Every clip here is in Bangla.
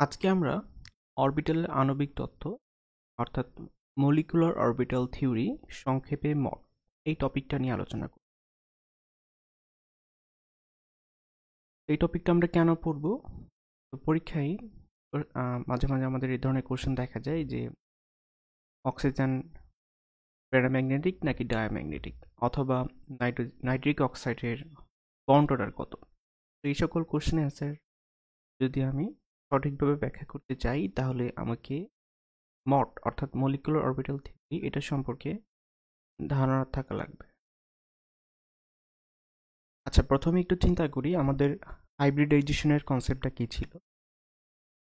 আজকে আমরা অরবিটালের আণবিক তত্ত্ব অর্থাৎ মলিকুলার অরবিটাল থিওরি সংক্ষেপে মড এই টপিকটা নিয়ে আলোচনা করব। এই টপিকটা আমরা কেন পড়ব? তো পরীক্ষায় মাঝে মাঝে আমাদের এই ধরনের কোশ্চেন দেখা যায় যে অক্সিজেন প্যারাম্যাগনেটিক নাকি ডায়াম্যাগনেটিক, অথবা নাইট্রিক অক্সাইডের বন্ড অর্ডার কত। তো এই সকল কোশ্চেনের অ্যান্সার যদি আমি সঠিকভাবে ব্যাখ্যা করতে চাই তাহলে আমাকে মড অর্থাৎ মলিকুলার অরবিটাল থিওরি এটা সম্পর্কে ধারণা থাকা লাগবে। আচ্ছা, প্রথমে একটু চিন্তা করি আমাদের হাইব্রিডাইজেশনের কনসেপ্টটা কি ছিল।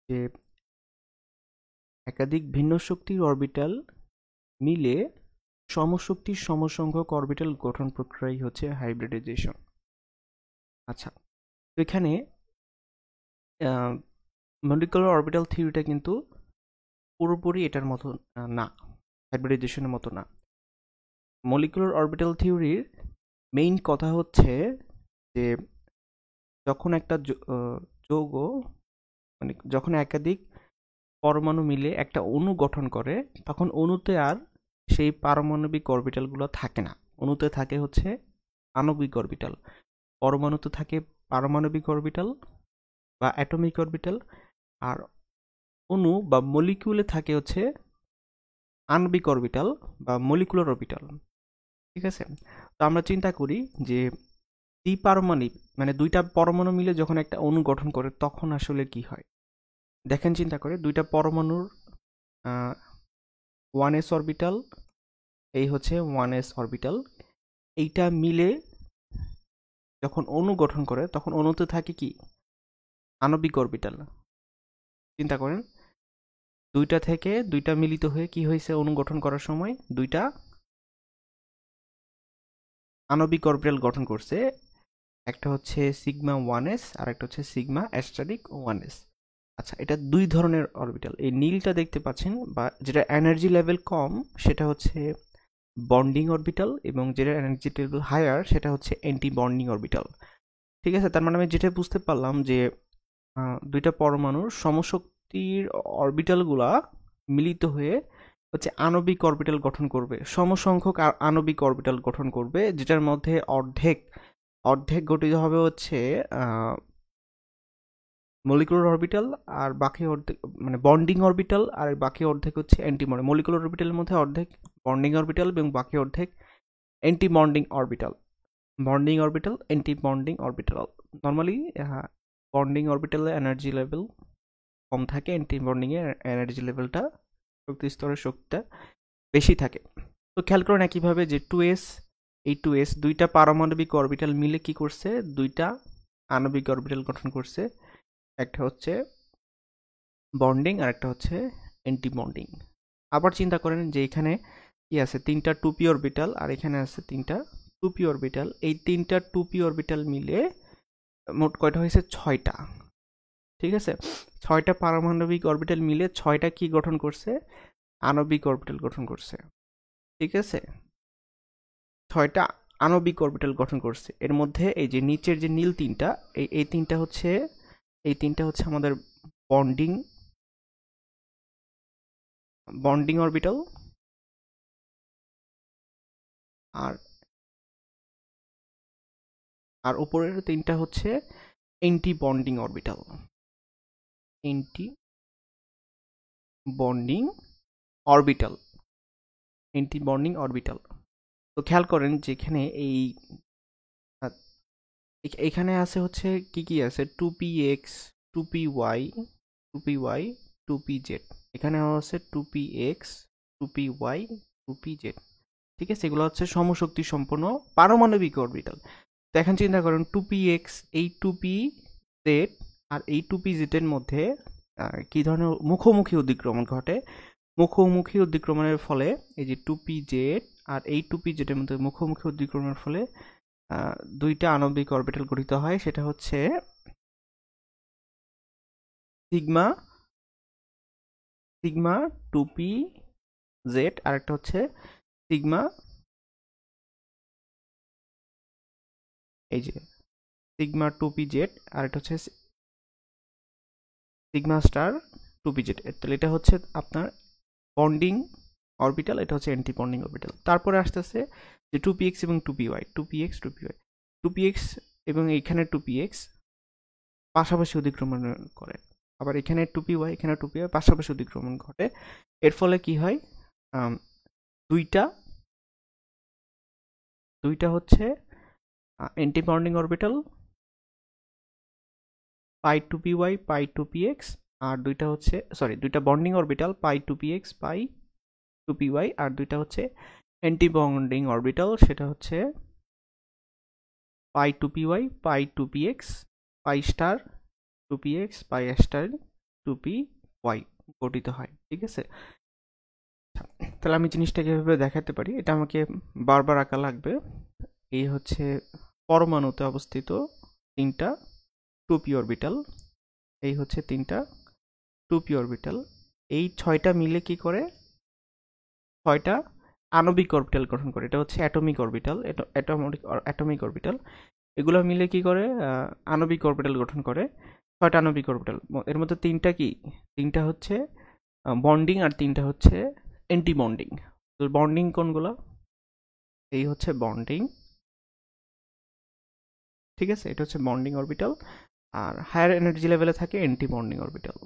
যে একাধিক ভিন্ন শক্তির অরবিটাল মিলে সমশক্তির সমসংখ্যক অরবিটাল গঠন প্রক্রিয়াই হচ্ছে হাইব্রিডাইজেশন। আচ্ছা, তো এখানে মলিকুলার অরবিটাল থিওরিটা কিন্তু পুরোপুরি এটার মতো না, হাইব্রিডাইজেশনের মতো না। মলিকুলার অরবিটাল থিওরির মেইন কথা হচ্ছে যে যখন একটা যৌগ মানে যখন একাধিক পরমাণু মিলে একটা অণু গঠন করে তখন অণুতে আর সেই পারমাণবিক অরবিটালগুলো থাকে না। অণুতে থাকে হচ্ছে আণবিক অরবিটাল, পরমাণুতে থাকে পারমাণবিক অরবিটাল বা অ্যাটমিক অরবিটাল, আর অণু বা মলিকিউলে থাকে হচ্ছে আণবিক অরবিটাল বা মলিকুলার অরবিটাল। ঠিক আছে? তো আমরা চিন্তা করি যে দ্বিপারমাণবিক মানে দুইটা পরমাণু মিলে যখন একটা অণু গঠন করে তখন আসলে কি হয়। দেখেন, চিন্তা করে দুইটা পরমাণুর 1s অরবিটাল, এই হচ্ছে 1s অরবিটাল, এইটা মিলে যখন অণু গঠন করে তখন অণুতে থাকে কি আণবিক অরবিটাল। চিন্তা করেন, দুইটা থেকে দুইটা মিলিত হয়ে কি হয়েছে অণু গঠন করার সময় দুইটা আণবিক অরবিটাল গঠন করছে। একটা হচ্ছে সিগমা 1s আর একটা হচ্ছে সিগমা অ্যাস্টারিক 1s। আচ্ছা, এটা দুই ধরনের অরবিটাল। এই নীলটা দেখতে পাচ্ছেন বা যেটা এনার্জি লেভেল কম সেটা হচ্ছে বন্ডিং অরবিটাল, এবং যেটা এনার্জি লেভেল হায়ার সেটা হচ্ছে অ্যান্টি বন্ডিং অরবিটাল। ঠিক আছে? তার মানে আমি যেটা বুঝতে পারলাম যে দুইটা পরমাণুর সমশক্তির অরবিটালগুলা মিলিত হয়ে হচ্ছে আণবিক অরবিটাল গঠন করবে, সমসংখ্যক আণবিক অরবিটাল গঠন করবে, যেটার মধ্যে অর্ধেক অর্ধেক গঠিত হবে হচ্ছে মলিকুলার অরবিটাল, আর বাকি অর্ধেক মানে বন্ডিং অরবিটাল, আর বাকি অর্ধেক হচ্ছে অ্যান্টি বন্ডিং। মলিকুলার অরবিটালের মধ্যে অর্ধেক বন্ডিং অরবিটাল এবং বাকি অর্ধেক anti bonding orbital. Bonding orbital, anti bonding orbital. Normally bonding অরবিটালে এনার্জি লেভেল কম থাকে, অ্যান্টি বন্ডিং এর এনার্জি লেভেলটা শক্তি স্তরের শক্তিটা বেশি থাকে। তো খেয়াল করেন একইভাবে যে 2s, এই 2s দুইটা পারমাণবিক অরবিটাল মিলে কি করছে, দুইটা আণবিক অরবিটাল গঠন করছে। একটা হচ্ছে বন্ডিং আর একটা হচ্ছে অ্যান্টি বন্ডিং। আবার চিন্তা করেন যে এখানে কি আছে, তিনটা 2p অরবিটাল, আর এখানে আছে তিনটা 2p অরবিটাল। এই তিনটা 2p অরবিটাল মিলে মোট কয়টা হয়েছে, 6টা। ঠিক আছে? 6টা পারমাণবিক অরবিটাল মিলে 6টা কি গঠন করছে, আণবিক অরবিটাল গঠন করছে। ঠিক আছে? 6টা আণবিক অরবিটাল গঠন করছে। এর মধ্যে এই যে নিচের যে নীল তিনটা, এই তিনটা হচ্ছে আমাদের বন্ডিং বন্ডিং অরবিটাল, আর আর উপরের তিনটা হচ্ছে anti bonding orbital. Anti bonding orbital, anti bonding orbital. তো খেয়াল করেন যে এখানে এখানে আছে হচ্ছে কি কি আছে, 2px, 2py, 2py, 2pz। এখানে আছে 2px, 2py, 2pz। ঠিক আছে? এগুলো হচ্ছে সমশক্তি সম্পন্ন পারমাণবিক অরবিটাল। তো এখন চিন্তা করেন 2px, এই 2pz আর এই 2pz এর মধ্যে কি ধরনের মুখোমুখি অধিক্রমণ ঘটে। মুখোমুখি অধিক্রমণের ফলে এই যে 2pz আর এই 2pz এর মধ্যে মুখোমুখি অধিক্রমণের ফলে দুইটা আণবিক অরবিটাল গঠিত হয়। সেটা হচ্ছে সিগমা সিগমা 2pz, আর একটা হচ্ছে সিগমা, এই যে সিগমা 2pz, আর একটা হচ্ছে সিগমা স্টার 2pz। তাহলে এটা হচ্ছে আপনার বন্ডিং অরবিটাল, এটা হচ্ছে অ্যান্টি বন্ডিং অরবিটাল। তারপরে আসতেছে যে 2px এবং 2py, 2px 2py, 2px এবং এইখানে 2px পাশাপাশি অধিক্রমণ করে, আবার এখানে 2py এখানে 2py পাশাপাশি অধিক্রমণ ঘটে। এর ফলে কি হয়, দুইটা হচ্ছে অ্যান্টি বন্ডিং অরবিটাল পাই 2py পাই 2px, আর দুইটা হচ্ছে দুইটা বন্ডিং অরবিটাল পাই 2px পাই 2py, আর দুইটা হচ্ছে অ্যান্টি বন্ডিং অরবিটাল, সেটা হচ্ছে পাই 2py পাই 2px পাই স্টার 2px পাই স্টার 2py গঠিত হয়। ঠিক আছে, তাহলে আমি জিনিসটাকে এভাবে দেখাতে পারি, এটা আমাকে বারবার আঁকা লাগবে। এই হচ্ছে পরমাণুতে অবস্থিত তিনটা 2p অরবিটাল, এই হচ্ছে তিনটা 2p অরবিটাল, এই 6টা মিলে কি করে 6টা আণবিক অরবিটাল গঠন করে। এটা হচ্ছে অ্যাটমিক অরবিটাল, অ্যাটমিক অরবিটাল, এগুলো মিলে কি করে আণবিক অরবিটাল গঠন করে। 6টা আণবিক অরবিটাল, এর মধ্যে তিনটা হচ্ছে বন্ডিং আর তিনটা হচ্ছে অ্যান্টি বন্ডিং। তো বন্ডিং কোনগুলো, এই হচ্ছে বন্ডিং, ঠিক আছে, এটা হচ্ছে বন্ডিং অরবিটাল। আর হায়ার এনার্জি লেভেলে থাকে অ্যান্টি বন্ডিং অরবিটাল,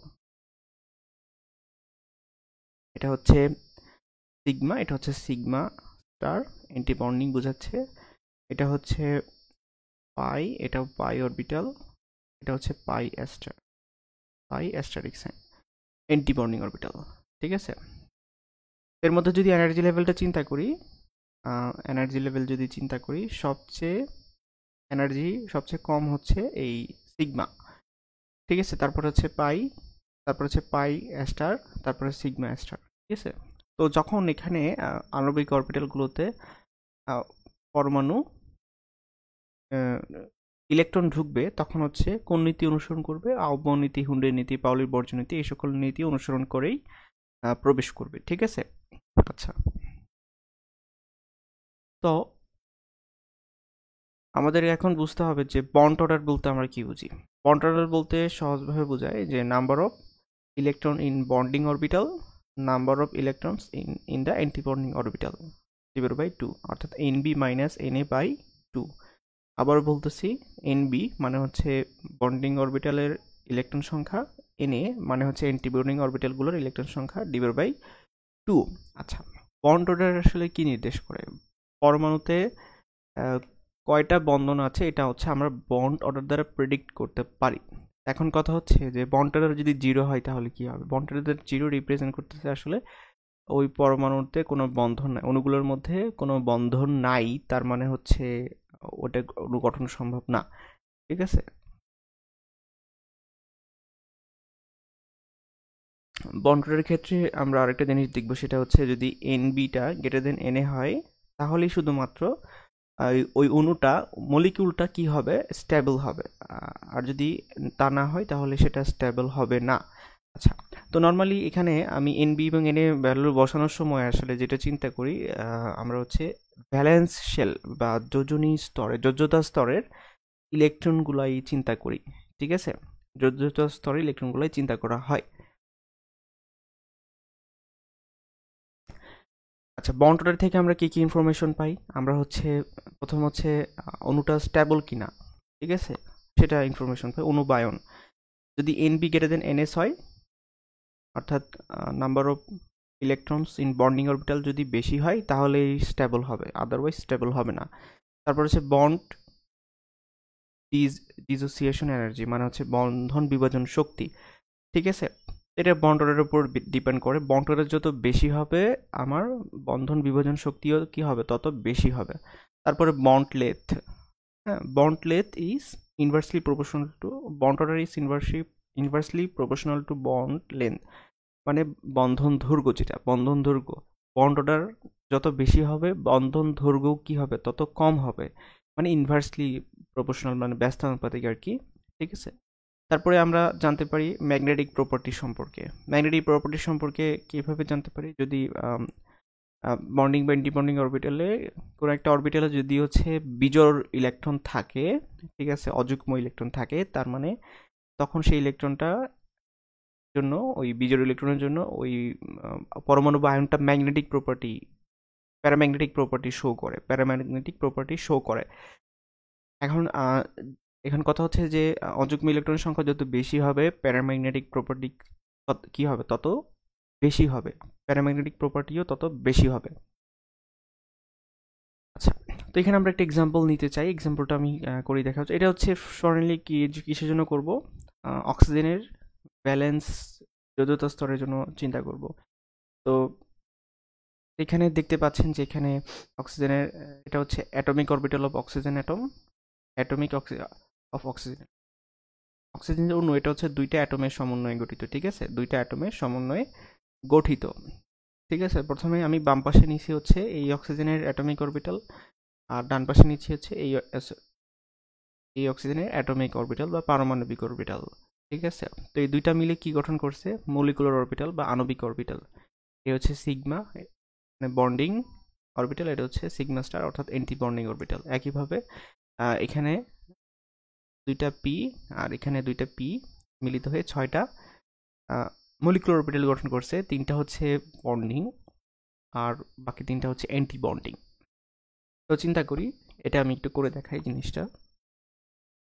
এটা হচ্ছে সিগমা, এটা হচ্ছে সিগমা স্টার অ্যান্টি বন্ডিং বোঝাচ্ছে। এটা হচ্ছে পাই, এটাও পাই অরবিটাল, এটা হচ্ছে pi asterisk sign anti bonding orbital. ঠিক আছে, এর মধ্যে যদি এনার্জি লেভেলটা চিন্তা করি, সবচেয়ে কম হচ্ছে এই সিগমা। ঠিক আছে, তারপর হচ্ছে পাই, তারপর হচ্ছে পাই স্টার, তারপরে সিগমা স্টার। ঠিক আছে, তো যখন এখানে আণবিক অরবিটালগুলোতে পরমাণু ইলেকট্রন ঢুকবে, তখন হচ্ছে কোন নীতি অনুসরণ করবে, আউবন নীতি, হুন্ডের নীতি, পাউলির বর্জন নীতি, এই সকল নীতি অনুসরণ করেই প্রবেশ করবে। ঠিক আছে, আচ্ছা, তো আমাদের এখন বুঝতে হবে যে বন্ড অর্ডার বলতে আমরা কি বুঝি। বন্ড অর্ডার বলতে সহজভাবে বোঝায় যে number of electron in bonding orbital, number of electrons in the anti bonding orbital divided by 2, অর্থাৎ এনবি মাইনাস এনএ বাই 2। আবার বলতেছি, এনবি মানে হচ্ছে বন্ডিং অরবিটালের ইলেকট্রন সংখ্যা, এনএ মানে হচ্ছে অ্যান্টি বন্ডিং অরবিটালগুলোর ইলেকট্রন সংখ্যা ডিভাইডেড বাই 2। আচ্ছা, বন্ড অর্ডার আসলে কি নির্দেশ করে, পরমাণুতে কয়টা বন্ধন আছে এটা হচ্ছে আমরা বন্ড অর্ডার দ্বারা প্রেডিক্ট করতে পারি। এখন কথা হচ্ছে যে বন্ড অর্ডার যদি 0 হয় তাহলে কি হবে। বন্ড অর্ডার 0 রিপ্রেজেন্ট করতেছে আসলে ওই পরমাণুতে কোনো বন্ধন নাই, অণুগুলোর মধ্যে কোনো বন্ধন নাই, তার মানে হচ্ছে ওটা অণু গঠন সম্ভব না। ঠিক আছে, বন্ড অর্ডারের ক্ষেত্রে আমরা আরেকটা জিনিস দেখব, সেটা হচ্ছে যদি এনবিটা গ্রেটার দেন এনএ হয়, তাহলেই শুধুমাত্র ওই অণুটা, মলিকিউলটা কি হবে, স্টেবল হবে। আর যদি তা না হয় তাহলে সেটা স্টেবল হবে না। আচ্ছা, তো নর্মালি এখানে আমি এনবি এবং এনএ ভ্যালু বসানোর সময় আসলে যেটা চিন্তা করি, আমরা হচ্ছে ভ্যালেন্স শেল বা যোজ্যতা স্তরের ইলেকট্রনগুলাই চিন্তা করি। ঠিক আছে, যোজ্যতা স্তরের ইলেকট্রনগুলাই চিন্তা করা হয়। আচ্ছা, বন্ড অর্ডার থেকে আমরা কি কি ইনফরমেশন পাই, আমরা হচ্ছে প্রথম হচ্ছে অণুটা স্টেবল কিনা, ঠিক আছে, সেটা ইনফরমেশন পাই। অণু বা আয়ন যদি এনবি গ্রেটার দেন এনএস হয়, অর্থাৎ number of electrons in bonding orbital যদি বেশি হয় তাহলেই স্টেবল হবে, আদারওয়াইজ স্টেবল হবে না। তারপর হচ্ছে বন্ড ডিসোসিয়েশন এনার্জি, মানে হচ্ছে বন্ধন বিভাজন শক্তি। ঠিক আছে, এটা বন্ড অর্ডারের উপর ডিপেন্ড করে। বন্ড অর্ডার যত বেশি হবে আমার বন্ধন বিভাজন শক্তিও কি হবে, তত বেশি হবে। তারপরে বন্ড লেথ, হ্যাঁ, bond length is inversely proportional to, bond order is inversely proportional to bond length, মানে বন্ধন দৈর্ঘ্য, যেটা বন্ধন দৈর্ঘ্য, বন্ড অর্ডার যত বেশি হবে বন্ধন দৈর্ঘ্য কি হবে, তত কম হবে, মানে ইনভার্সলি প্রপোর্শনাল, মানে ব্যস্তানুপাতিক আর কি। ঠিক আছে, তারপরে আমরা জানতে পারি ম্যাগনেটিক প্রপার্টি সম্পর্কে। ম্যাগনেটিক প্রপার্টি সম্পর্কে কিভাবে জানতে পারি, যদি বন্ডিং বা অ্যান্টিবন্ডিং অরবিটালে কোনো একটা অরবিটালে যদি হচ্ছে বিজোড় ইলেকট্রন থাকে, ঠিক আছে, অযুগ্ম ইলেকট্রন থাকে, তার মানে তখন সেই ইলেকট্রনটা জন্য ওই বিজোড় ইলেকট্রনের জন্য ওই পরমাণু বা আয়নটা প্যারাম্যাগনেটিক প্রপার্টি শো করে। এখন এখানে কথা হচ্ছে যে অযুগ্ম ইলেকট্রনের সংখ্যা যত বেশি হবে প্যারাম্যাগনেটিক প্রপার্টি কি হবে তত বেশি হবে, প্যারাম্যাগনেটিক প্রপার্টিও তত বেশি হবে। আচ্ছা, তো এখানে আমরা একটা এক্সাম্পল নিতে চাই, এক্সাম্পলটা আমি করে দেখা হচ্ছে। এটা হচ্ছে সরাসরি কিসের জন্য করব, অক্সিজেনের ব্যালেন্স যোজ্যতা স্তরের জন্য চিন্তা করব। তো এখানে দেখতে পাচ্ছেন যে এখানে অক্সিজেনের এটা হচ্ছে atomic orbital of oxygen atom, atomic of oxygen অক্সিজেনের অণু, এটা হচ্ছে দুইটা অ্যাটমের সমন্বয়ে গঠিত, ঠিক আছে, দুইটা অ্যাটমের সমন্বয়ে গঠিত, ঠিক আছে। প্রথমে আমি বাম পাশে নিচ্ছি হচ্ছে এই অক্সিজেনের অ্যাটমিক অরবিটাল, আর ডান পাশে নিচ্ছি হচ্ছে এই অক্সিজেনের অ্যাটমিক অরবিটাল বা পারমাণবিক অরবিটাল, ঠিক আছে। তো এই দুইটা মিলে কি গঠন করছে, মলিকুলার অরবিটাল বা আণবিক অরবিটাল। এ হচ্ছে সিগমা মানে বন্ডিং অরবিটাল, এটা হচ্ছে সিগমা স্টার অর্থাৎ অ্যান্টি বন্ডিং অরবিটাল। একইভাবে এখানে দুইটা পি আর এখানে দুইটা পি মিলিত হয়ে 6টা মলিকুলার অরবিটাল গঠন করছে। 3টা হচ্ছে বন্ডিং আর বাকি 3টা হচ্ছে অ্যান্টি বন্ডিং। তো চিন্তা করি, এটা আমি একটু করে দেখাই জিনিসটা।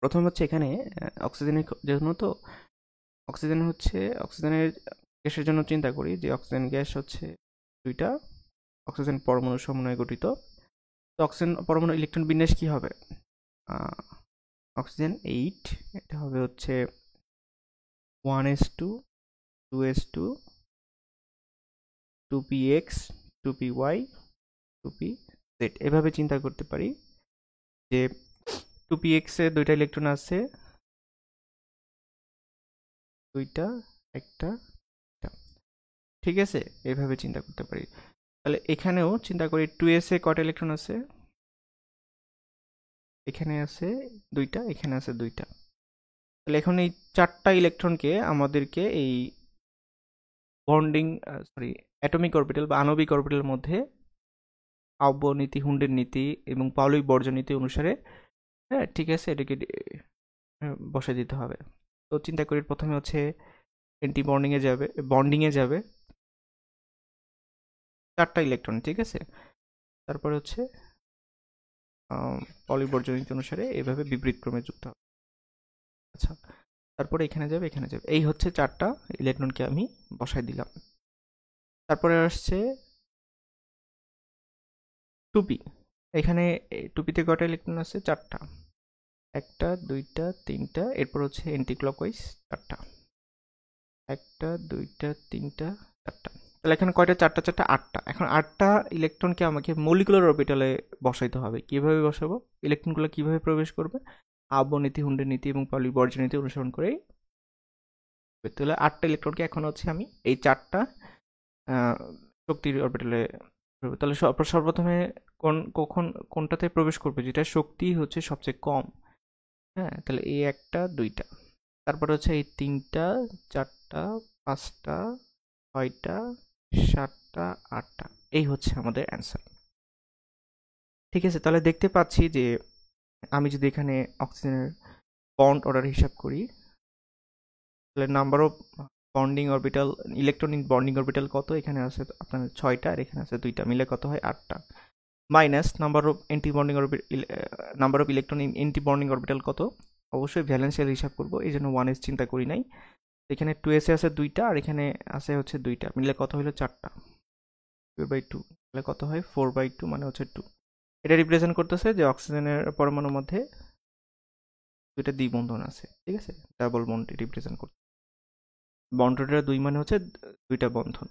প্রথম হচ্ছে এখানে অক্সিজেনের জন্য, তো অক্সিজেনের গ্যাসের জন্য চিন্তা করি যে অক্সিজেন গ্যাস হচ্ছে দুইটা অক্সিজেন পরমাণু সমন্বয়ে গঠিত। তো অক্সিজেন পরমাণু ইলেকট্রন বিন্যাস কি হবে, অক্সিজেন 8, এটা হবে হচ্ছে 1s2 2s2 2px 2py 2pz, এভাবে চিন্তা করতে পারি যে 2px এ দুইটা ইলেকট্রন আছে, দুইটা একটা, ঠিক আছে, এভাবে চিন্তা করতে পারি। তাহলে এখানেও চিন্তা করি 2s এ কয়টা ইলেকট্রন আছে, এখানে আছে দুইটা, এখানে আছে দুইটা। তাহলে এখন এই 4টা ইলেকট্রনকে আমাদেরকে এই অ্যাটমিক অরবিটাল বা আণবিক অরবিটালের মধ্যে আউব নীতি, হুন্ডের নীতি এবং পাউলিক বর্জন নীতি অনুসারে, হ্যাঁ ঠিক আছে, এটাকে বসে দিতে হবে। তো চিন্তা করি প্রথমে হচ্ছে অ্যান্টি বন্ডিংয়ে যাবে 4টা ইলেকট্রন, ঠিক আছে। তারপরে হচ্ছে পাউলিক বর্জন নীতি অনুসারে এভাবে বিপরীত ক্রমে যুক্ত হবে। আচ্ছা, তারপরে এখানে যাবে, এই হচ্ছে 4টা ইলেকট্রনকে আমি বসাই দিলাম। তারপরে আসছে টুপি, এখানে টুপিতে কয়টা ইলেকট্রন আছে, 4টা, একটা দুইটা তিনটা, এরপর হচ্ছে অ্যান্টি ক্লকওয়াইজ 4টা, একটা দুইটা তিনটা 4টা। তাহলে এখানে কয়টা, 4টা 8টা। এখন 8টা ইলেকট্রনকে আমাকে মলিকুলার অরবিটালে বসাইতে হবে। কিভাবে বসাবো, ইলেকট্রনগুলো কিভাবে প্রবেশ করবে, আব্ব নীতি, হুন্ডের নীতি এবং পাউলিক বর্জন নীতি অনুসরণ করে। তাহলে 8টা ইলেকট্রনকে এখন হচ্ছে আমি এই 4টা শক্তির অরবিটালে, তাহলে সর্বপ্রথমে কোনটাতে প্রবেশ করবে, যেটা শক্তি হচ্ছে সবচেয়ে কম, হ্যাঁ। তাহলে এই একটা দুইটা, তারপরে হচ্ছে এই 3টা 4টা 5টা 6টা 7টা 8টা, এই হচ্ছে আমাদের অ্যান্সার, ঠিক আছে। তাহলে দেখতে পাচ্ছি যে আমি যদি এখানে অক্সিজেনের বন্ড অর্ডার হিসাব করি, তাহলে number of bonding orbital, electron in bonding orbital কত, এখানে আছে আপনার 6টা আর এখানে আছে 2টা, মিলে কত হয় 8টা, minus number of electron in anti bonding orbital কত, অবশ্যই ভ্যালেন্সিয়াল হিসাব করব, এই জন্য 1s চিন্তা করি নাই। এখানে 2s এ আছে 2টা আর এখানে আছে হচ্ছে 2টা, মিলে কত হলো 4টা, 2/2, তাহলে কত হয় 4/2, মানে হচ্ছে 2। এটা রিপ্রেজেন্ট করতেছে যে অক্সিজেনের পরমাণুর মধ্যে দুইটা দ্বিবন্ধন আছে, ঠিক আছে, ডাবল বন্ড রিপ্রেজেন্ট করতে, বন্ডটা 2 মানে হচ্ছে দুইটা বন্ধন।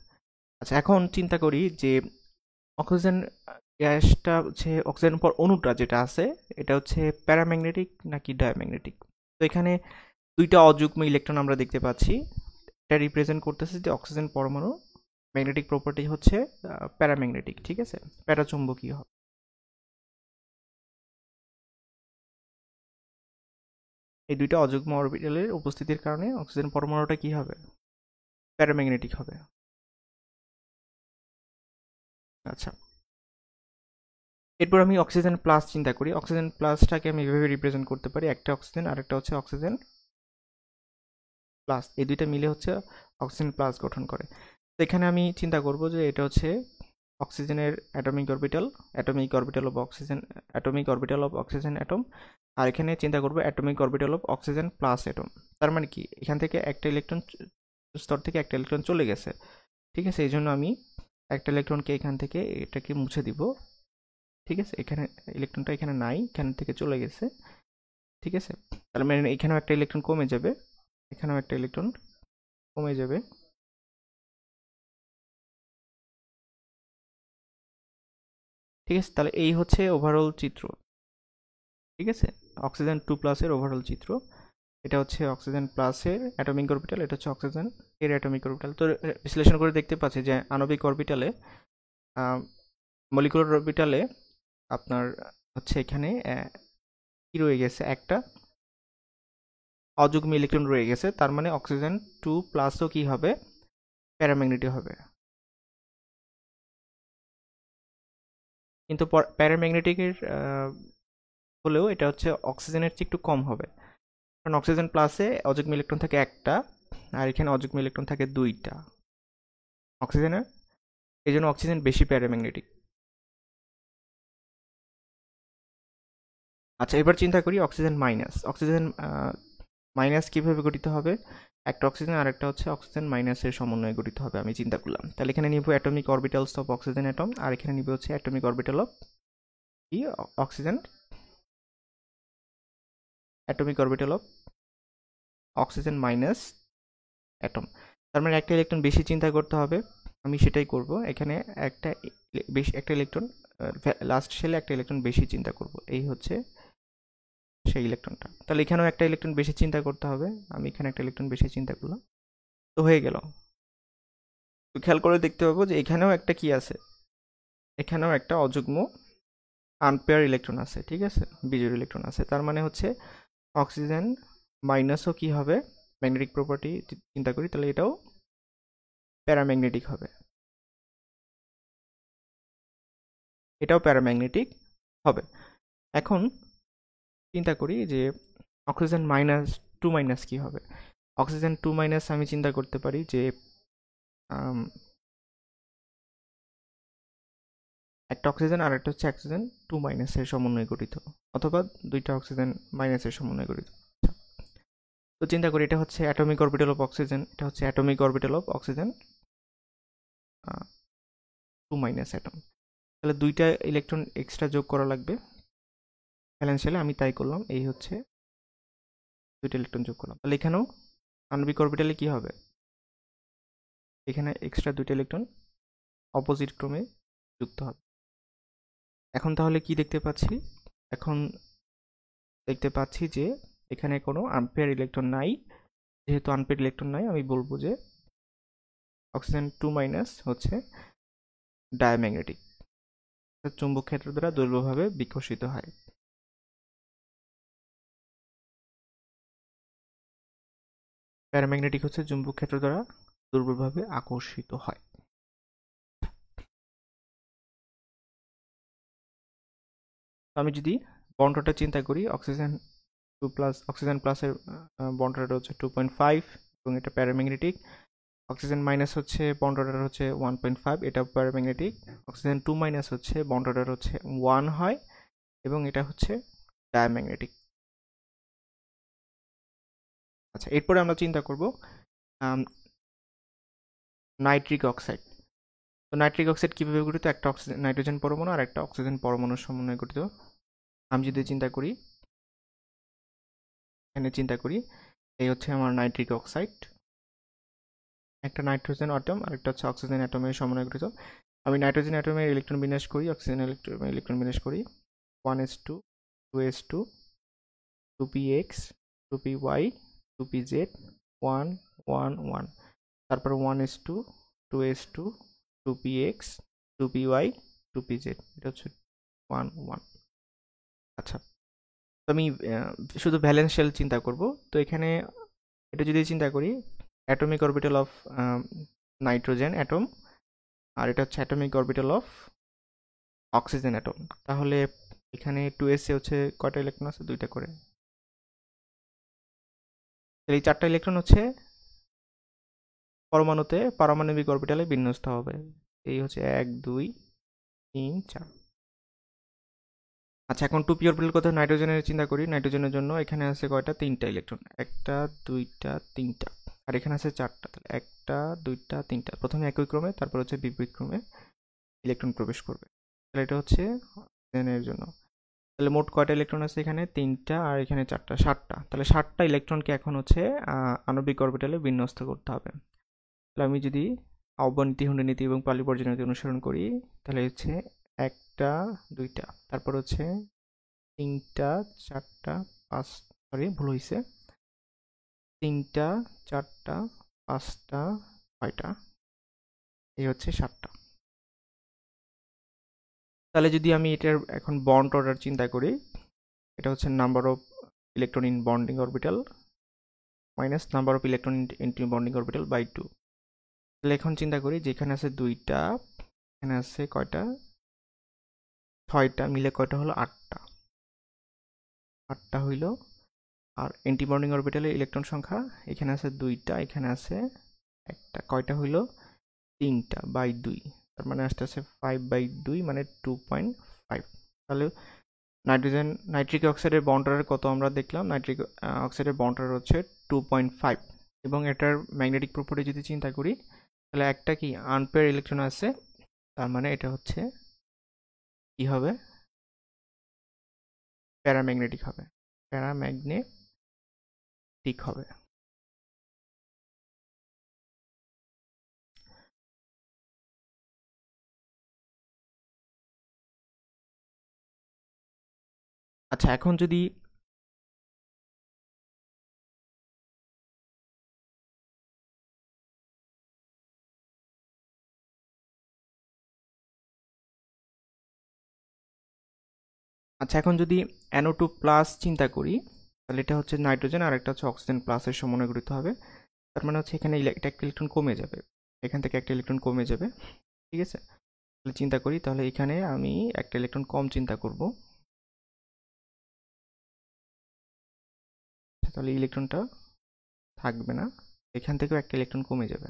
আচ্ছা, এখন চিন্তা করি যে অক্সিজেন গ্যাসটা হচ্ছে অক্সিজেন পর অণুটা যেটা আছে এটা হচ্ছে প্যারাম্যাগনেটিক নাকি ডায়াম্যাগনেটিক। তো এখানে দুইটা অযুগ্ম ইলেকট্রন আমরা দেখতে পাচ্ছি, এটা রিপ্রেজেন্ট করতেছে যে অক্সিজেন পরমাণু ম্যাগনেটিক প্রপার্টি হচ্ছে প্যারাম্যাগনেটিক, ঠিক আছে, প্যারাচুম্বকীয় হবে। এই দুইটা অযুগ্ম অরবিটালের উপস্থিতির কারণে অক্সিজেন পরমাণুটা কি হবে, প্যারাম্যাগনেটিক হবে। আচ্ছা, এরপর আমি অক্সিজেন প্লাস চিন্তা করি, অক্সিজেন প্লাসটাকে আমি এভাবে রিপ্রেজেন্ট করতে পারি, একটা অক্সিজেন আর একটা হচ্ছে অক্সিজেন প্লাস, এই দুইটা মিলে হচ্ছে অক্সিজেন প্লাস গঠন করে। তো এখানে আমি চিন্তা করব যে এটা হচ্ছে অক্সিজেনের atomic orbital, atomic orbital of oxygen, atomic orbital of oxygen atom. আর এখানে চিন্তা করব atomic orbital of oxygen plus atom. তার মানে কি, এখান থেকে একটা ইলেকট্রন, স্তর থেকে একটা ইলেকট্রন চলে গেছে, ঠিক আছে? এই জন্য আমি একটা ইলেকট্রনকে এখান থেকে এটাকে মুছে দিব, ঠিক আছে? এখানে ইলেকট্রনটা এখানে নাই, এখান থেকে চলে গেছে, ঠিক আছে? তাহলে মানে এখানেও একটা ইলেকট্রন কমে যাবে, এখানেও একটা ইলেকট্রন কমে যাবে, ঠিক আছে? তাহলে এই হচ্ছে ওভারঅল চিত্র, ঠিক আছে? অক্সিজেন 2+ এর ওভারঅল চিত্র। এটা হচ্ছে অক্সিজেন প্লাসের অ্যাটমিক অরবিটাল, এটা হচ্ছে অক্সিজেন এর অ্যাটমিক অরবিটাল। তো বিশ্লেষণ করে দেখতে পাচ্ছি যে আণবিক অরবিটালে, মলিকুলার অরবিটালে আপনার হচ্ছে এখানে কি রয়ে গেছে, একটা অযুগ্ম ইলেকট্রন রয়ে গেছে। তার মানে অক্সিজেন 2+ও কি হবে, প্যারাম্যাগনেটিক হবে। কিন্তু প্যারাম্যাগনেটিকের হলেও এটা হচ্ছে অক্সিজেনের চেয়ে একটু কম হবে, কারণ অক্সিজেন প্লাসে অযুগ্ম ইলেকট্রন থাকে একটা, আর এখানে অযুগ্ম ইলেকট্রন থাকে দুইটা অক্সিজেনের, এই জন্য অক্সিজেন বেশি প্যারাম্যাগনেটিক। আচ্ছা, এবার চিন্তা করি অক্সিজেন মাইনাস। অক্সিজেন মাইনাস কিভাবে গঠিত হবে? একটা অক্সিজেন আর একটা হচ্ছে অক্সিজেন মাইনাসের সমন্বয়ে গঠিত হবে, আমি চিন্তা করলাম। তাহলে এখানে নিব atomic orbitals of oxygen atom, আর এখানে নিব হচ্ছে অ্যাটমিক অরবিটাল অফ কি, oxygen, atomic orbital of oxygen minus atom. তার মানে একটা ইলেকট্রন বেশি চিন্তা করতে হবে, আমি সেটাই করব। এখানে একটা বেশি, একটা ইলেকট্রন লাস্ট শেলে একটা ইলেকট্রন বেশি চিন্তা করব, এই হচ্ছে সেই ইলেকট্রনটা। তাহলে এখানেও একটা ইলেকট্রন বেশি চিন্তা করতে হবে, আমি এখানে একটা ইলেকট্রন বেশি চিন্তা করলাম, তো হয়ে গেল। তো খেয়াল করে দেখতে পাবো যে এখানেও একটা কি আছে, এখানেও একটা অযুগ্ম আনপেয়ার ইলেকট্রন আছে, ঠিক আছে? বিজোড় ইলেকট্রন আছে। তার মানে হচ্ছে অক্সিজেন মাইনাসও কি হবে, ম্যাগনেটিক প্রপার্টি চিন্তা করি, তাহলে এটাও প্যারাম্যাগনেটিক হবে, এটাও প্যারাম্যাগনেটিক হবে। এখন চিন্তা করি যে অক্সিজেন মাইনাস 2- কি হবে। অক্সিজেন 2- আমি চিন্তা করতে পারি যে একটা অক্সিজেন আর একটা হচ্ছে অক্সিজেন 2- এর সমন্বয়ে গঠিত, অথবা দুইটা অক্সিজেন মাইনাসের সমন্বয়ে গঠিত। তো চিন্তা করি এটা হচ্ছে অ্যাটমিক অরবিটাল অফ অক্সিজেন, এটা হচ্ছে atomic orbital of oxygen 2- atom. তাহলে দুইটা ইলেকট্রন এক্সট্রা যোগ করা লাগবে ভ্যালেন্সিয়ালে, আমি তাই করলাম। এই হচ্ছে দুইটা ইলেকট্রন যোগ করলাম। তাহলে এখানেও আণবিক অরবিটালে কি হবে, এখানে এক্সট্রা দুইটা ইলেকট্রন অপোজিট ক্রমে যুক্ত হবে। এখন তাহলে কি দেখতে পাচ্ছি, এখন দেখতে পাচ্ছি যে এখানে কোনো আনপেয়ার ইলেকট্রন নাই। যেহেতু আনপেয়ার ইলেকট্রন নাই, আমি বলবো যে অক্সিজেন 2- হচ্ছে ডায়াম্যাগনেটিক, চুম্বক ক্ষেত্র দ্বারা দুর্বলভাবে বিকশিত হয়। প্যারাম্যাগনেটিক হচ্ছে চুম্বক ক্ষেত্র দ্বারা দুর্বলভাবে আকর্ষিত হয়। আমি যদি বন্ডটা চিন্তা করি, অক্সিজেন 2+, অক্সিজেন প্লাসের বন্ডটা হচ্ছে 2.5 এবং এটা প্যারাম্যাগনেটিক। অক্সিজেন মাইনাস হচ্ছে বন্ডটার হচ্ছে 1.5, এটা প্যারাম্যাগনেটিক। অক্সিজেন 2- হচ্ছে বন্ডটার হচ্ছে 1 হয় এবং এটা হচ্ছে ডায়াম্যাগনেটিক। আচ্ছা, এরপরে আমরা চিন্তা করব নাইট্রিক অক্সাইড। তো নাইট্রিক অক্সাইড কিভাবে গঠিত? একটা অক্সিজেন নাইট্রোজেন পরমাণু আর একটা অক্সিজেন পরমাণুর সমন্বয়ে গঠিত। আমি যদি চিন্তা করি, এখানে চিন্তা করি, এই হচ্ছে আমার নাইট্রিক অক্সাইড, একটা নাইট্রোজেন অ্যাটম আর একটা হচ্ছে অক্সিজেন অ্যাটমের সমন্বয়ে গঠিত। আমি নাইট্রোজেন অ্যাটমের ইলেকট্রন বিন্যাস করি, অক্সিজেন অ্যাটমের ইলেকট্রন বিন্যাস করি, 1s2, 2s2, 2px, 2py, 2pz, 1 1 1, তারপর 1s2, 2s2, 2px, 2py, 2pz, এটা হচ্ছে 1 1। আচ্ছা, তো আমি শুধু ভ্যালেন্স শেল চিন্তা করব। তো এখানে এটা যদি চিন্তা করি, atomic orbital of nitrogen atom, আর এটা হচ্ছে atomic orbital of oxygen atom. তাহলে এখানে 2s হচ্ছে কয়টা ইলেকট্রন আছে, দুইটা করে। তাহলে এই চারটা ইলেকট্রন হচ্ছে পরমাণুতে পারমাণবিক অরবিটালে বিন্যস্ত হবে। এই হচ্ছে 1 2 3 4। আচ্ছা, এখন 2p অরবিটাল কথা নাইট্রোজেনের চিন্তা করি। নাইট্রোজেনের জন্য এখানে আছে কয়টা? 3টা ইলেকট্রন, 1টা 2টা 3টা, আর এখানে আছে 4টা। তাহলে 1টা 2টা 3টা, প্রথমে একই ক্রমে, তারপর হচ্ছে বিপরীত ক্রমে ইলেকট্রন প্রবেশ করবে। তাহলে এটা হচ্ছে অক্সিজেনের জন্য। তাহলে মোট কয়টা ইলেকট্রন আছে এখানে? 3টা, আর এখানে 4টা, 7টা। তাহলে 7টা ইলেকট্রনকে এখন হচ্ছে আণবিক অরবিটালে বিন্যস্ত করতে হবে। তাহলে আমি যদি আহ্বান নীতি, হুন্ডি নীতি এবং পালি বর্জন নীতি অনুসরণ করি, তাহলে হচ্ছে 1টা 2টা, তারপর হচ্ছে 3টা 4টা 5, সরি ভুল হয়েছে, 3টা 4টা 5টা 6টা, এই হচ্ছে 7টা। তাহলে যদি আমি এটার এখন বন্ড অর্ডার চিন্তা করি, এটা হচ্ছে number of electron in bonding orbital minus number of electron in bonding orbital by 2। তাহলে এখন চিন্তা করি যে এখানে আছে 2টা, এখানে আছে কয়টা? 6টা, মিলে কয়টা হলো? 8টা। 8টা হইল। আর এন্টি বন্ডিং অরবিটালে ইলেকট্রন সংখ্যা এখানে আছে 2টা, এখানে আছে 1টা, কয়টা হইল? 3টা বাই 2, তার মানে আসতেছে 5/2 মানে 2.5। তাহলে নাইট্রিক অক্সাইডের বন্ড অর্ডার কত আমরা দেখলাম? নাইট্রিক অক্সাইডের বন্ড অর্ডার হচ্ছে 2.5। এবং এটার ম্যাগনেটিক প্রপার্টি যদি চিন্তা করি, তাহলে একটা কি আনপেয়ার ইলেকট্রন আছে, তার মানে এটা হচ্ছে কি হবে? প্যারাম্যাগনেটিক হবে। প্যারাম্যাগনেটিক হবে। আচ্ছা, এখন যদি NO2 প্লাস চিন্তা করি, তাহলে এটা হচ্ছে নাইট্রোজেন আর একটা হচ্ছে অক্সিজেন প্লাসের সমন্বয়ে গঠিত হবে। তার মানে হচ্ছে এখানে একটা ইলেকট্রন কমে যাবে, এখান থেকে একটা ইলেকট্রন কমে যাবে। ঠিক আছে, তাহলে চিন্তা করি, তাহলে এখানে আমি একটা ইলেকট্রন কম চিন্তা করব। তাহলে ইলেকট্রনটা থাকবে না, এখান থেকেও একটা ইলেকট্রন কমে যাবে।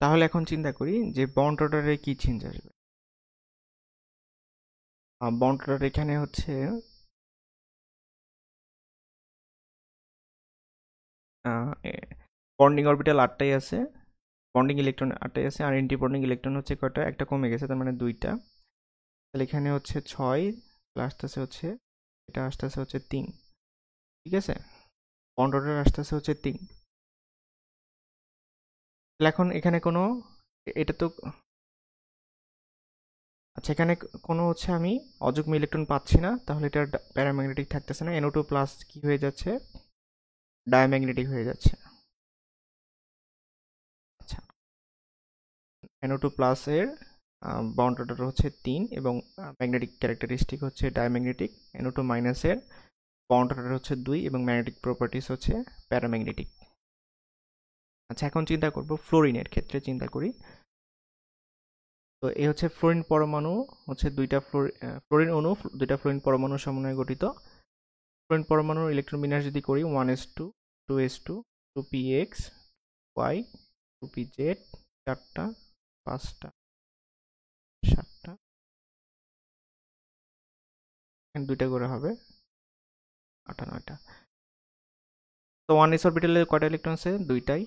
তাহলে এখন চিন্তা করি যে বন্ড অর্ডারে কি চেঞ্জ আসবে। বন্ড অর্ডার এখানে হচ্ছে বন্ডিং অরবিটাল 8টাই আছে, বন্ডিং ইলেকট্রন 8টাই আছে, আর এন্টি বন্ডিং ইলেকট্রন হচ্ছে কয়টা? একটা কমে গেছে, তার মানে 2টা। তাহলে এখানে হচ্ছে 6, আসতেছে হচ্ছে, এটা আসতেছে হচ্ছে 3। ঠিক আছে, বন্ড অর্ডার আসতেছে হচ্ছে 3। তাহলে এখন এখানে কোনো, এটা তো, আচ্ছা এখানে কোনো হচ্ছে আমি অযুগ্ম ইলেকট্রন পাচ্ছি না, তাহলে এটা প্যারাম্যাগনেটিক থাকতেছে না। NO2 প্লাস কি হয়ে যাচ্ছে? ডায়াম্যাগনেটিক হয়ে যাচ্ছে। আচ্ছা, NO2 প্লাস এর বন্ড অর্ডার হচ্ছে 3 এবং ম্যাগনেটিক ক্যারেক্টারিস্টিক হচ্ছে ডায়াম্যাগনেটিক। NO2 মাইনাস এর বন্ড অর্ডার হচ্ছে 2 এবং ম্যাগনেটিক প্রপার্টিস হচ্ছে প্যারাম্যাগনেটিক। আচ্ছা, এখন চিন্তা করব ফ্লোরিনের ক্ষেত্রে চিন্তা করি। তো এই হচ্ছে ফ্লোরিন পরমাণু, হচ্ছে ফ্লোরিন অণু দুইটা ফ্লোরিন পরমাণু সমন্বয়ে গঠিত। ফ্লোরিন পরমাণুর ইলেকট্রন বিন্যাস যদি করি 1s2 2s2 2px y 2pz, 4টা 5টা 7টা, এখানে 2টা করে হবে 8টা 9টা। তো 1s অরবিটালে কয়টা ইলেকট্রন আছে? 2টাই।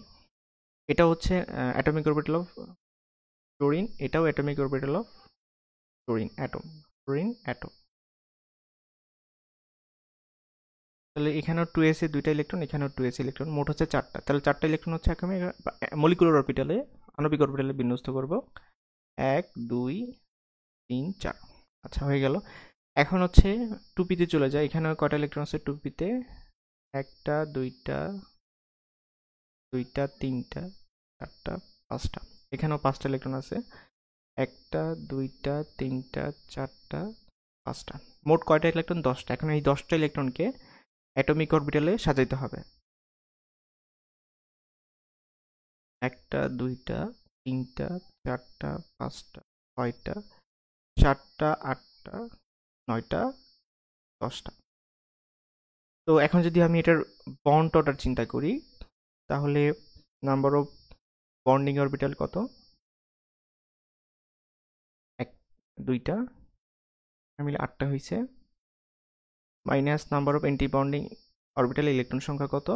এটা হচ্ছে অ্যাটমিক অরবিটাল অফ ফ্লোরিন, এটাও atomic orbital of fluorine atom. তাহলে এখানেও 2s এ 2টা ইলেকট্রন, এখানেও 2s ইলেকট্রন, মোট হচ্ছে 4টা। তাহলে 4টা ইলেকট্রন হচ্ছে এখন আমি মলিকুলার অরবিটালে, আণবিক অরবিটালে বিন্যস্ত করব। 1 2 3 4। আচ্ছা, হয়ে গেল। এখন হচ্ছে 2p-তে চলে যায়, এখানে কয়টা ইলেকট্রন আছে 2p-তে? 1টা 2টা 3টা 4টা 5টা, এখানেও 5টা ইলেকট্রন আছে। 1টা 2টা 3টা 4টা 5টা, মোট কয়টা ইলেকট্রন? 10টা। এখন এই 10টা ইলেকট্রনকে অ্যাটমিক অরবিটালে সাজাইতে হবে। 1টা 2টা তিনটা, চারটা, পাঁচটা, ছয়টা, সাতটা, আটটা, নয়টা, 10টা। তো এখন যদি আমি এটার বন্ড অর্ডার চিন্তা করি, তাহলে নাম্বার অফ বন্ডিং অরবিটাল কত? এক, দুইটা মিলে 8টা হয়েছে, minus number of anti bonding orbital electron সংখ্যা কত?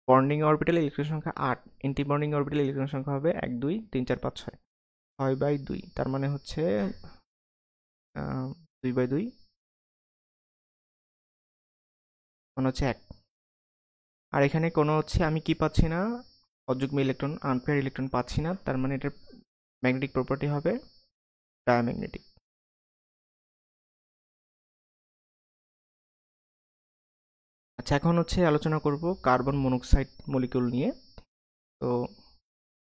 বন্ডিং অরবিটাল ইলেকট্রন সংখ্যা 8, এন্টি বন্ডিং অরবিটাল ইলেকট্রন সংখ্যা হবে 1 2 3 4 5 6, 6/2, তার মানে হচ্ছে 2/2, মানে হচ্ছে 1। আর এখানে কোনো হচ্ছে আমি কি পাচ্ছি না, অযুগ্ম ইলেকট্রন, আনপেয়ার ইলেকট্রন পাচ্ছি না, তার মানে এটার ম্যাগনেটিক প্রপার্টি হবে ডায়াম্যাগনেটিক। আচ্ছা, এখন হচ্ছে আলোচনা করব কার্বন মনোক্সাইড মলিকিউল নিয়ে। তো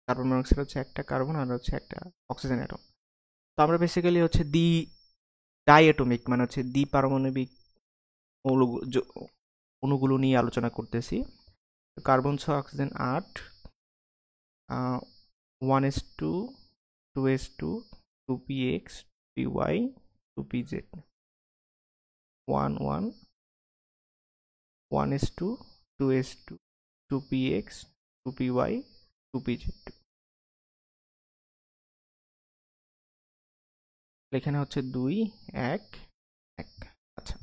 কার্বন মনোক্সাইড হচ্ছে একটা কার্বন আর হচ্ছে একটা অক্সিজেন অ্যাটম। তো আমরা বেসিক্যালি হচ্ছে ডাইঅ্যাটমিক মানে হচ্ছে দ্বিপারমাণবিক অণুগুলো নিয়ে আলোচনা করতেছি। Carbon 6, oxygen 8, 1s2, 2s2, 2px, 2py, 2pz, 1 1, 1s2, 2s2, 2px, 2py, 2pz। এখানে হচ্ছে 2 1 1। আচ্ছা,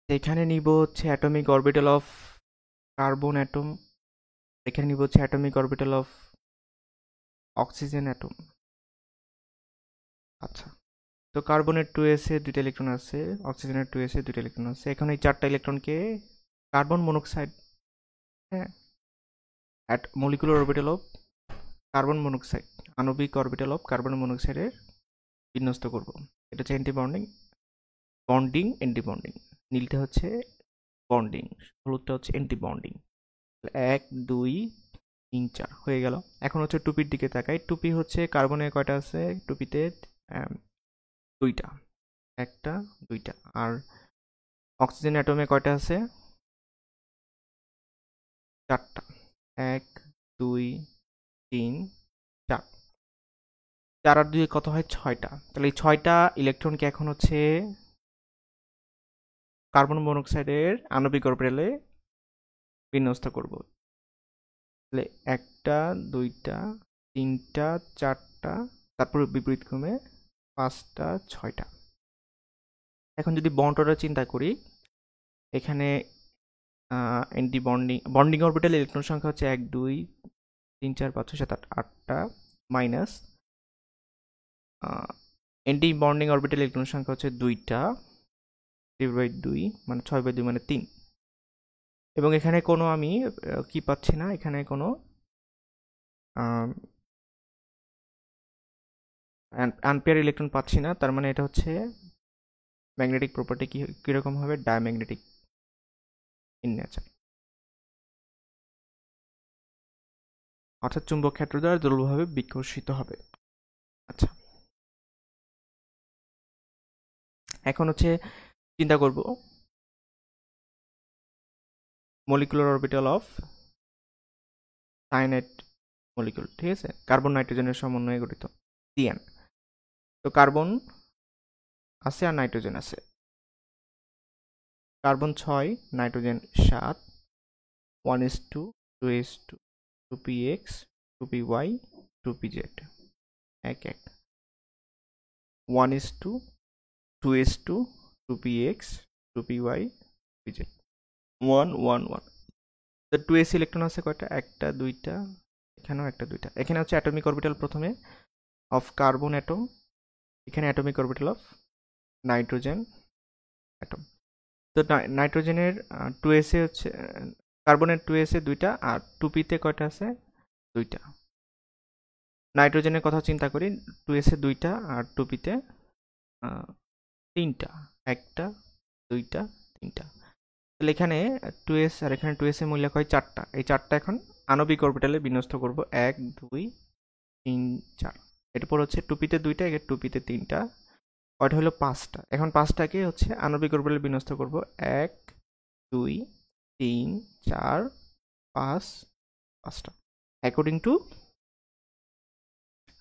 এখানে নিব হচ্ছে atomic orbital of carbon atom, এখানে নিব হচ্ছে atomic orbital of oxygen atom. আচ্ছা, তো কার্বনের 2s এ 2টা ইলেকট্রন আছে, অক্সিজেনের 2s এ 2টা ইলেকট্রন আছে। এখন এই 4টা ইলেকট্রনকে কার্বন মনোক্সাইড, হ্যাঁ, molecular orbital of carbon monoxide, আণবিক অরবিটাল অফ কার্বন মনোক্সাইডের বিন্যস্ত করব। এটা হচ্ছে anti bonding, bonding anti bonding. নীলটা হচ্ছে বন্ডিং, হলুদটা হচ্ছে অ্যান্টি বন্ডিং। 1 2 3 4 হয়ে গেল। এখন হচ্ছে টুপির দিকে তাকাই। টুপি হচ্ছে কার্বনের কয়টা আছে? টুপিতে 2টা, একটা 2টা। আর অক্সিজেন অ্যাটমে কয়টা আছে? 4টা, 1 2 3 4। 4 আর 2 কত হয়? 6টা। তাহলে এই 6টা ইলেকট্রনকে এখন হচ্ছে কার্বন মনোক্সাইডের আণবিক অরবিটালে বিন্যস্ত করব। তাহলে 1টা 2টা 3টা 4টা, তারপর বিপরীত ক্রমে 5টা 6টা। এখন যদি বন্ড অর্ডার চিন্তা করি, এখানে অ্যান্টি বন্ডিং অরবিটাল ইলেকট্রন সংখ্যা হচ্ছে 1 2 3 4 5 6 7 8, 8টা, minus anti bonding orbital electron সংখ্যা হচ্ছে 2টা, 3/2 মানে 6/2 মানে 3। এবং এখানে কোনো আমি কি পাচ্ছি না, এখানে কোনো আনপেয়ার ইলেকট্রন পাচ্ছি না, তার মানে এটা হচ্ছে ম্যাগনেটিক প্রপার্টি কিরকম হবে? ডায়াম্যাগনেটিক ইন নেচার, অর্থাৎ চুম্বক ক্ষেত্র দ্বারা দুর্বলভাবে বিকর্ষিত হবে। আচ্ছা, এখন হচ্ছে চিন্তা করব molecular orbital of cyanide molecule, ঠিক আছে? কার্বন নাইট্রোজেনের সমন্বয়ে গঠিত সিএন। তো কার্বন আছে আর নাইট্রোজেন আছে। Carbon 6, nitrogen 7, 1s2, 2s2, 2px, 2py, 2pz, 1 1, 1s2, 2s2, 2px, 2py, 2pz, 1 1 1। তো 2s ইলেকট্রন আছে কয়টা? একটা 2টা, এখানেও একটা 2টা। এখানে হচ্ছে অ্যাটমিক অরবিটাল প্রথমে অফ কার্বন অ্যাটম, এখানে atomic orbital of nitrogen atom. তো নাইট্রোজেনের 2s এ হচ্ছে, কার্বনের 2s এ 2টা, আর 2p-তে কয়টা আছে? 2টা। নাইট্রোজেনের কথা চিন্তা করি, 2s এ 2টা আর 2p-তে 3টা, একটা 2টা 3টা। তাহলে এখানে 2s আর এখানে 2s এর মূল্য হয় 4টা। এই 4টা এখন আণবিক অরবিটালে বিন্যস্ত করব। 1 2 3 4, এরপর হচ্ছে 2p-তে 2টা, এর 2p-তে 3টা, কয়টা হলো 5টা। এখন 5টাকে হচ্ছে আণবিক অরবিটালে বিন্যস্ত করব। 1 2 3 4 5, 5টা অ্যাকর্ডিং টু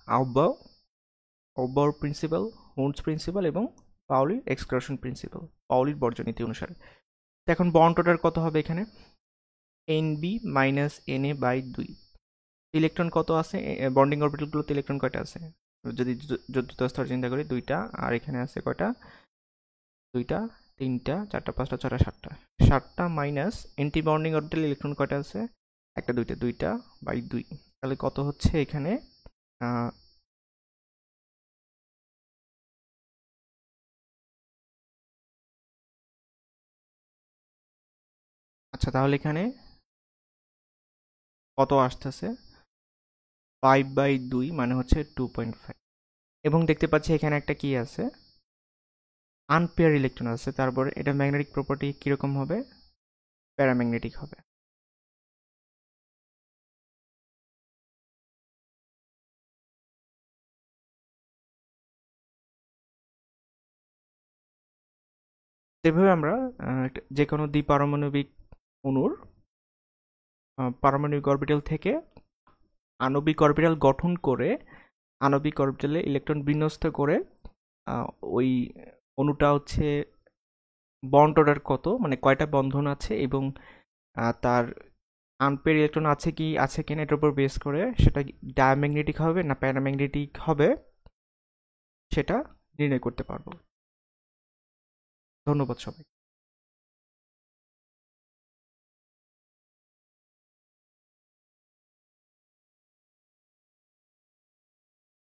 আউবাউ প্রিন্সিপাল, হুন্ডস প্রিন্সিপাল এবং পাউলির এক্সক্লুশন প্রিন্সিপাল, পাউলির বর্জনীতি অনুসারে। তো এখন বন্ড অর্ডার কত হবে এখানে? NB minus NA by 2। Electron কত আছে বন্ডিং অরবিটালগুলোতে? ইলেকট্রন কয়টা আছে? যদি যুদ্ধ স্তর চিন্তা করি, 2টা, আর এখানে আছে কয়টা? 2টা 3টা 4টা 5টা 6টা 7টা। 7টা minus anti bonding orbital electron কয়টা আছে? একটা 2টা বাই 2। তাহলে কত হচ্ছে এখানে? আচ্ছা, তাহলে এখানে কত আসতেছে? 5/2 মানে হচ্ছে 2.5। এবং দেখতে পাচ্ছি এখানে একটা কি আছে? আনপেয়ার ইলেকট্রন আছে। তারপর এটা ম্যাগনেটিক প্রপার্টি কিরকম হবে? প্যারাম্যাগনেটিক হবে। এভাবে আমরা যে কোনো দ্বিপারমাণবিক অণুর পারমাণবিক অরবিটাল থেকে আণবিক অরবিটাল গঠন করে আণবিক অরবিটালে ইলেকট্রন বিন্যস্ত করে ওই অণুটা হচ্ছে বন্ড অর্ডার কত, মানে কয়টা বন্ধন আছে এবং তার আনপেয়ার ইলেকট্রন আছে কি আছে কিনা এটার উপর বেস করে সেটা ডায়াম্যাগনেটিক হবে না প্যারাম্যাগনেটিক হবে সেটা নির্ণয় করতে পারবো। ধন্যবাদ সবাই।